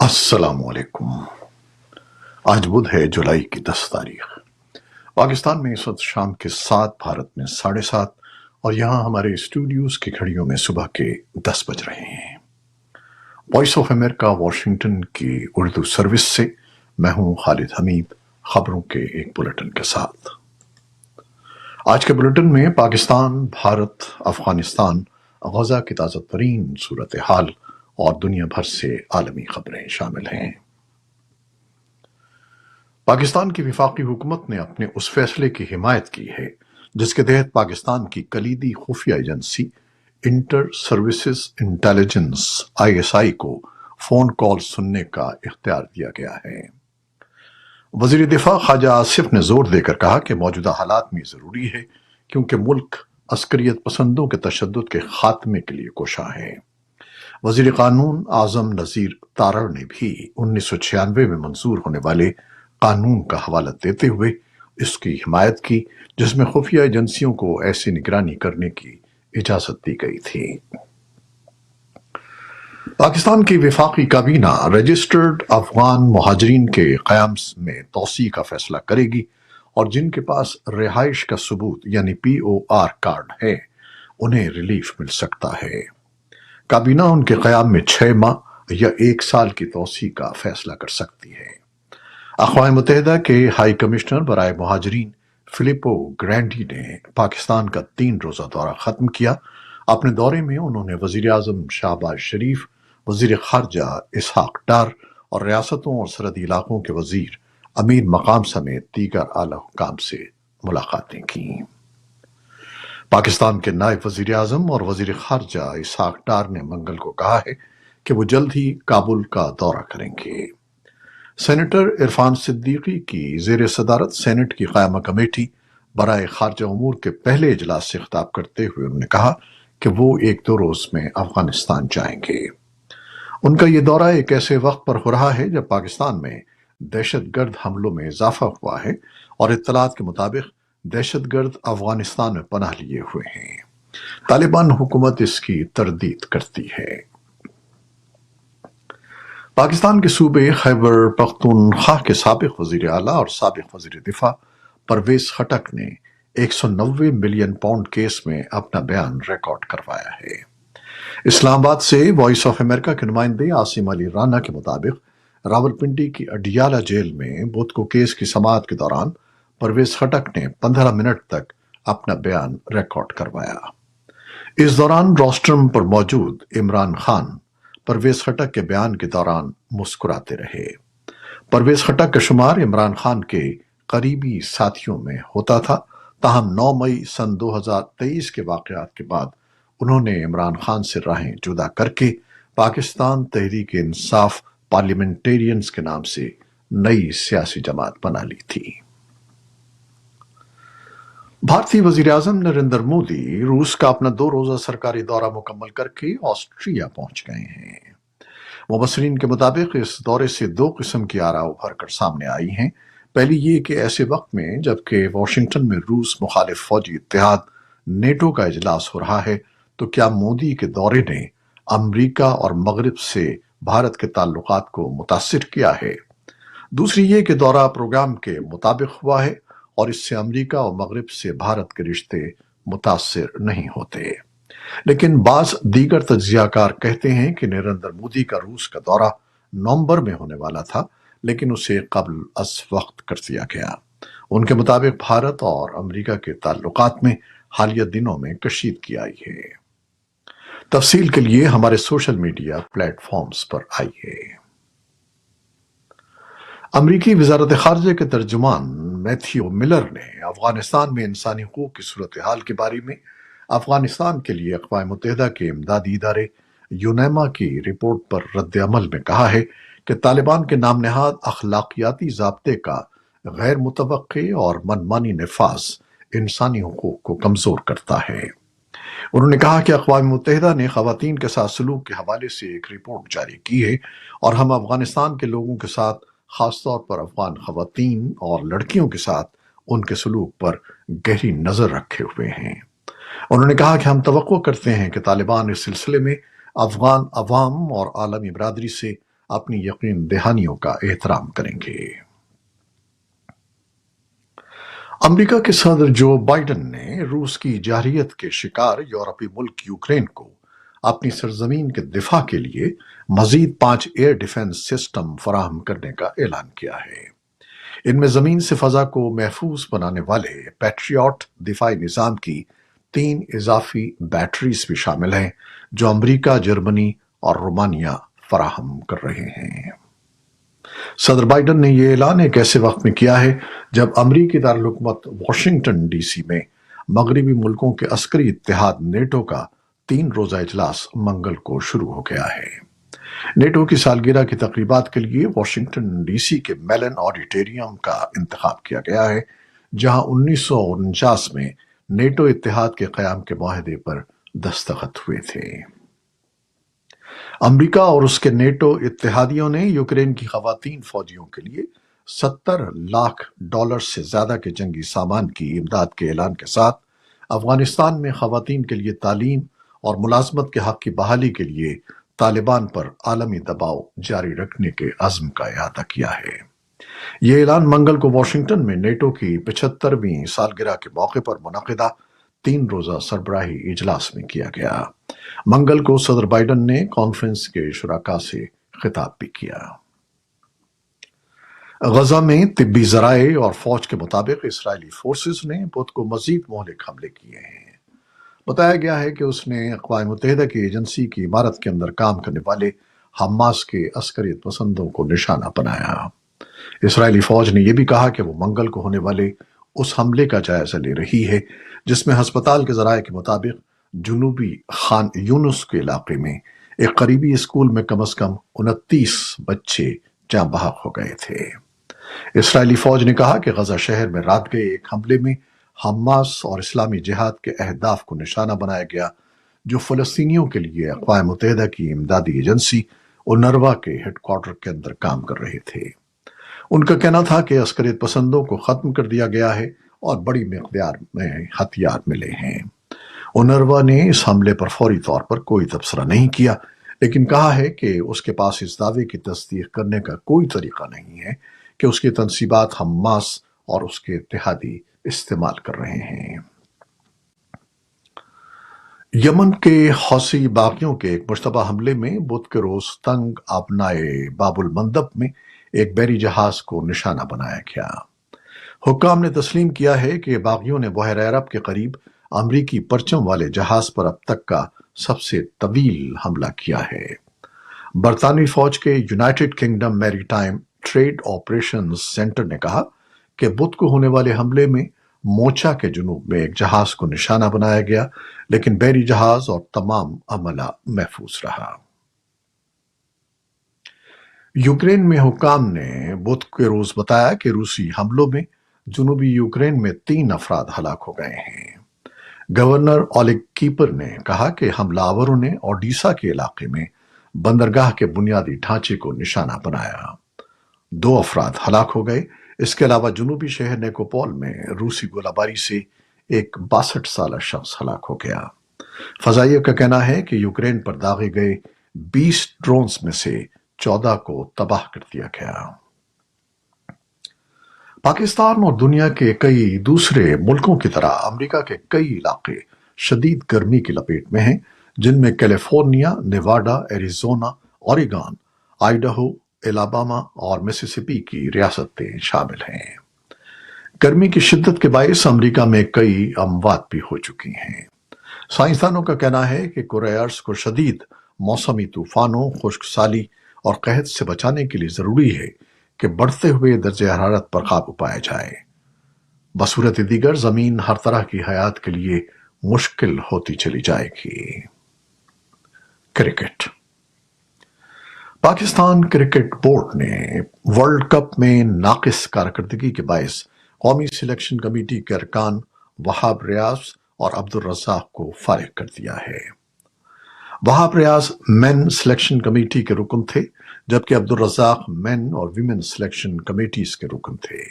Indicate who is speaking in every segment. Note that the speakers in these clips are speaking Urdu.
Speaker 1: السلام علیکم۔ آج بدھ ہے، جولائی کی 10 تاریخ۔ پاکستان میں اس وقت شام کے 7، بھارت میں 7:30، اور یہاں ہمارے اسٹوڈیوز کی گھڑیوں میں صبح کے 10 بج رہے ہیں۔ وائس آف امریکہ واشنگٹن کی اردو سروس سے میں ہوں خالد حمید، خبروں کے ایک بلٹن کے ساتھ۔ آج کے بلٹن میں پاکستان، بھارت، افغانستان، غزہ کی تازہ ترین صورتحال اور دنیا بھر سے عالمی خبریں شامل ہیں۔ پاکستان کی وفاقی حکومت نے اپنے اس فیصلے کی حمایت کی ہے جس کے تحت پاکستان کی کلیدی خفیہ agency inter services intelligence ISI کو فون کال سننے کا اختیار دیا گیا ہے۔ وزیر دفاع خواجہ آصف نے زور دے کر کہا کہ موجودہ حالات میں ضروری ہے کیونکہ ملک عسکریت پسندوں کے تشدد کے خاتمے کے لیے کوشاں ہے۔ وزیر قانون اعظم نذیر تارڑ نے بھی 1996 میں منظور ہونے والے قانون کا حوالہ دیتے ہوئے اس کی حمایت کی جس میں خفیہ ایجنسیوں کو ایسی نگرانی کرنے کی اجازت دی گئی تھی۔ پاکستان کی وفاقی کابینہ رجسٹرڈ افغان مہاجرین کے قیام میں توسیع کا فیصلہ کرے گی اور جن کے پاس رہائش کا ثبوت یعنی POR کارڈ ہے انہیں ریلیف مل سکتا ہے۔ کابینہ ان کے قیام میں 6 ماہ یا 1 سال کی توسیع کا فیصلہ کر سکتی ہے۔ اقوام متحدہ کے ہائی کمشنر برائے مہاجرین فلپو گرینڈی نے پاکستان کا 3 روزہ دورہ ختم کیا۔ اپنے دورے میں انہوں نے وزیر اعظم شہباز شریف، وزیر خارجہ اسحاق ڈار اور ریاستوں اور سرحدی علاقوں کے وزیر امیر مقام سمیت دیگر اعلیٰ حکام سے ملاقاتیں کیں۔ پاکستان کے نائب وزیر اعظم اور وزیر خارجہ اسحاق ڈار نے منگل کو کہا ہے کہ وہ جلد ہی کابل کا دورہ کریں گے۔ سینیٹر عرفان صدیقی کی زیر صدارت سینٹ کی قائمہ کمیٹی برائے خارجہ امور کے پہلے اجلاس سے خطاب کرتے ہوئے انہوں نے کہا کہ وہ 1-2 روز میں افغانستان جائیں گے۔ ان کا یہ دورہ ایک ایسے وقت پر ہو رہا ہے جب پاکستان میں دہشت گرد حملوں میں اضافہ ہوا ہے اور اطلاعات کے مطابق دہشت گرد افغانستان میں پناہ لیے ہوئے ہیں۔ طالبان حکومت اس کی تردید کرتی ہے۔ پاکستان کے صوبے خیبر پختونخوا کے سابق وزیر اعلیٰ اور سابق وزیر دفاع پرویز خٹک نے 190 ملین پاؤنڈ کیس میں اپنا بیان ریکارڈ کروایا ہے۔ اسلام آباد سے وائس آف امریکہ کے نمائندے عاصم علی رانا کے مطابق راولپنڈی کی اڈیالہ جیل میں بدھ کو کیس کی سماعت کے دوران پرویز خٹک نے 15 منٹ تک اپنا بیان ریکارڈ کروایا۔ اس دوران روسٹرم پر موجود عمران خان پرویز خٹک کے بیان کے دوران مسکراتے رہے۔ پرویز خٹک کا شمار عمران خان کے قریبی ساتھیوں میں ہوتا تھا، تاہم 9 مئی سن 2023 کے واقعات کے بعد انہوں نے عمران خان سے راہیں جدا کر کے پاکستان تحریک انصاف پارلیمنٹیرینز کے نام سے نئی سیاسی جماعت بنا لی تھی۔ بھارتی وزیر اعظم نریندر مودی روس کا اپنا 2 روزہ سرکاری دورہ مکمل کر کے آسٹریا پہنچ گئے ہیں۔ مبصرین کے مطابق اس دورے سے 2 قسم کی آراء ابھر کر سامنے آئی ہیں۔ پہلی یہ کہ ایسے وقت میں جبکہ واشنگٹن میں روس مخالف فوجی اتحاد نیٹو کا اجلاس ہو رہا ہے تو کیا مودی کے دورے نے امریکہ اور مغرب سے بھارت کے تعلقات کو متاثر کیا ہے؟ دوسری یہ کہ دورہ پروگرام کے مطابق ہوا ہے اور اس سے امریکہ اور مغرب سے بھارت کے رشتے متاثر نہیں ہوتے۔ لیکن بعض دیگر تجزیہ کار کہتے ہیں کہ نریندر مودی کا روس کا دورہ نومبر میں ہونے والا تھا لیکن اسے قبل از وقت کر دیا گیا۔ ان کے مطابق بھارت اور امریکہ کے تعلقات میں حالیہ دنوں میں کشیدگی آئی ہے۔ تفصیل کے لیے ہمارے سوشل میڈیا پلیٹ فارمز پر آئیے۔ امریکی وزارت خارجہ کے ترجمان میتھیو ملر نے افغانستان میں انسانی حقوق کی صورتحال کے بارے میں افغانستان کے لیے اقوام متحدہ کے امدادی ادارے یونیما کی رپورٹ پر رد عمل میں کہا ہے کہ طالبان کے نام نہاد اخلاقیاتی ضابطے کا غیر متوقع اور منمانی نفاذ انسانی حقوق کو کمزور کرتا ہے۔ انہوں نے کہا کہ اقوام متحدہ نے خواتین کے ساتھ سلوک کے حوالے سے ایک رپورٹ جاری کی ہے اور ہم افغانستان کے لوگوں کے ساتھ، خاص طور پر افغان خواتین اور لڑکیوں کے ساتھ ان کے سلوک پر گہری نظر رکھے ہوئے ہیں۔ انہوں نے کہا کہ ہم توقع کرتے ہیں کہ طالبان اس سلسلے میں افغان عوام اور عالمی برادری سے اپنی یقین دہانیوں کا احترام کریں گے۔ امریکہ کے صدر جو بائیڈن نے روس کی جارحیت کے شکار یورپی ملک یوکرین کو اپنی سرزمین کے دفاع کے لیے مزید 5 ایئر ڈیفنس سسٹم فراہم کرنے کا اعلان کیا ہے۔ ان میں زمین سے فضا کو محفوظ بنانے والے پیٹریوٹ دفاعی نظام کی 3 اضافی بیٹریز بھی شامل ہیں، جو امریکہ، جرمنی اور رومانیہ فراہم کر رہے ہیں۔ صدر بائیڈن نے یہ اعلان ایک ایسے وقت میں کیا ہے جب امریکی دارالحکومت واشنگٹن ڈی سی میں مغربی ملکوں کے عسکری اتحاد نیٹو کا 3 روزہ اجلاس منگل کو شروع ہو گیا ہے۔ نیٹو کی سالگرہ کی تقریبات کے لیے واشنگٹن ڈی سی کے میلن آڈیٹوریم کا انتخاب کیا گیا ہے، جہاں 1949 میں نیٹو اتحاد کے قیام کے معاہدے پر دستخط ہوئے تھے۔ امریکہ اور اس کے نیٹو اتحادیوں نے یوکرین کی خواتین فوجیوں کے لیے $70 لاکھ سے زیادہ کے جنگی سامان کی امداد کے اعلان کے ساتھ افغانستان میں خواتین کے لیے تعلیم اور ملازمت کے حق کی بحالی کے لیے طالبان پر عالمی دباؤ جاری رکھنے کے عزم کا احاطہ کیا ہے۔ یہ اعلان منگل کو واشنگٹن میں نیٹو کی 75ویں سالگرہ کے موقع پر منعقدہ 3 روزہ سربراہی اجلاس میں کیا گیا۔ منگل کو صدر بائیڈن نے کانفرنس کے شرکاء سے خطاب بھی کیا۔ غزہ میں طبی ذرائع اور فوج کے مطابق اسرائیلی فورسز نے بدھ کو مزید مہلک حملے کیے ہیں۔ بتایا گیا ہے کہ اس نے اقوام متحدہ کی ایجنسی کی عمارت کے اندر کام کرنے والے حماس کے عسکریت پسندوں کو نشانہ بنایا۔ اسرائیلی فوج نے یہ بھی کہا کہ وہ منگل کو ہونے والے اس حملے کا جائزہ لے رہی ہے جس میں ہسپتال کے ذرائع کے مطابق جنوبی خان یونس کے علاقے میں ایک قریبی اسکول میں کم از کم 29 بچے جاں بحق ہو گئے تھے۔ اسرائیلی فوج نے کہا کہ غزہ شہر میں رات گئے ایک حملے میں حماس اور اسلامی جہاد کے اہداف کو نشانہ بنایا گیا، جو فلسطینیوں کے لیے اقوام متحدہ کی امدادی ایجنسی اونروا کے ہیڈ کوارٹر کے اندر کام کر رہے تھے۔ ان کا کہنا تھا کہ عسکریت پسندوں کو ختم کر دیا گیا ہے اور بڑی مقدار میں ہتھیار ملے ہیں۔ اونروا نے اس حملے پر فوری طور پر کوئی تبصرہ نہیں کیا، لیکن کہا ہے کہ اس کے پاس اس دعوے کی تصدیق کرنے کا کوئی طریقہ نہیں ہے کہ اس کی تنصیبات حماس اور اس کے اتحادی استعمال کر رہے ہیں۔ یمن کے حوثی باغیوں کے ایک مشتبہ حملے میں بدھ کے روز تنگ آبنائے باب المندب میں ایک بحری جہاز کو نشانہ بنایا گیا۔ حکام نے تسلیم کیا ہے کہ باغیوں نے بحیرہ عرب کے قریب امریکی پرچم والے جہاز پر اب تک کا سب سے طویل حملہ کیا ہے۔ برطانوی فوج کے یونائیٹڈ کنگڈم میری ٹائم ٹریڈ آپریشنز سینٹر نے کہا کہ بدھ کو ہونے والے حملے میں موچا کے جنوب میں ایک جہاز کو نشانہ بنایا گیا، لیکن بحری جہاز اور تمام عملہ محفوظ رہا۔ یوکرین میں حکام نے بدھ کے روز بتایا کہ روسی حملوں میں جنوبی یوکرین میں 3 افراد ہلاک ہو گئے ہیں۔ گورنر اولیگ کیپر نے کہا کہ حملہ آوروں نے اوڈیشا کے علاقے میں بندرگاہ کے بنیادی ڈھانچے کو نشانہ بنایا۔ 2 افراد ہلاک ہو گئے۔ اس کے علاوہ جنوبی شہر نیکوپول میں روسی گولہ باری سے ایک 62 سالہ شخص ہلاک ہو گیا۔ فضائیہ کا کہنا ہے کہ یوکرین پر داغے گئے 20 ڈرونز میں سے 14 کو تباہ کر دیا گیا۔ پاکستان اور دنیا کے کئی دوسرے ملکوں کی طرح امریکہ کے کئی علاقے شدید گرمی کی لپیٹ میں ہیں، جن میں California, Nevada, Arizona, Oregon, Idaho, Alabama اور مسیسپی کی ریاستیں شامل ہیں۔ گرمی کی شدت کے باعث امریکہ میں کئی اموات بھی ہو چکی ہیں۔ سائنسدانوں کا کہنا ہے کہ کرۂ ارض کو شدید موسمی طوفانوں، خشک سالی اور قحط سے بچانے کے لیے ضروری ہے کہ بڑھتے ہوئے درجہ حرارت پر قابو پایا جائے۔ بصورت دیگر زمین ہر طرح کی حیات کے لیے مشکل ہوتی چلی جائے گی۔ کرکٹ۔ پاکستان کرکٹ بورڈ نے ورلڈ کپ میں ناقص کارکردگی کے باعث قومی سلیکشن کمیٹی کے ارکان وہاب ریاض اور عبدالرزاق کو فارغ کر دیا ہے۔ وہاب ریاض مین سلیکشن کمیٹی کے رکن تھے، جبکہ عبدالرزاق مین اور ویمن سلیکشن کمیٹیز کے رکن تھے۔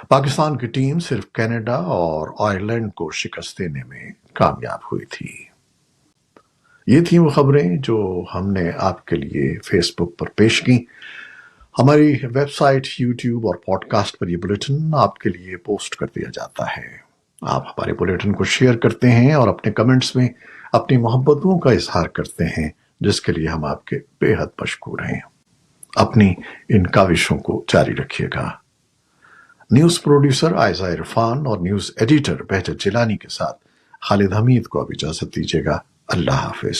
Speaker 1: پاکستان کی ٹیم صرف کینیڈا اور آئرلینڈ کو شکست دینے میں کامیاب ہوئی تھی۔ یہ تھیں وہ خبریں جو ہم نے آپ کے لیے فیس بک پر پیش کی۔ ہماری ویب سائٹ، یوٹیوب اور پوڈ کاسٹ پر یہ بلیٹن آپ کے لیے پوسٹ کر دیا جاتا ہے۔ آپ ہمارے بلیٹن کو شیئر کرتے ہیں اور اپنے کمنٹس میں اپنی محبتوں کا اظہار کرتے ہیں، جس کے لیے ہم آپ کے بے حد مشکور ہیں۔ اپنی ان کاوشوں کو جاری رکھیے گا۔ نیوز پروڈیوسر عائزہ عرفان اور نیوز ایڈیٹر بہجت جیلانی کے ساتھ خالد حمید کو اب اجازت دیجیے گا۔ اللہ حافظ۔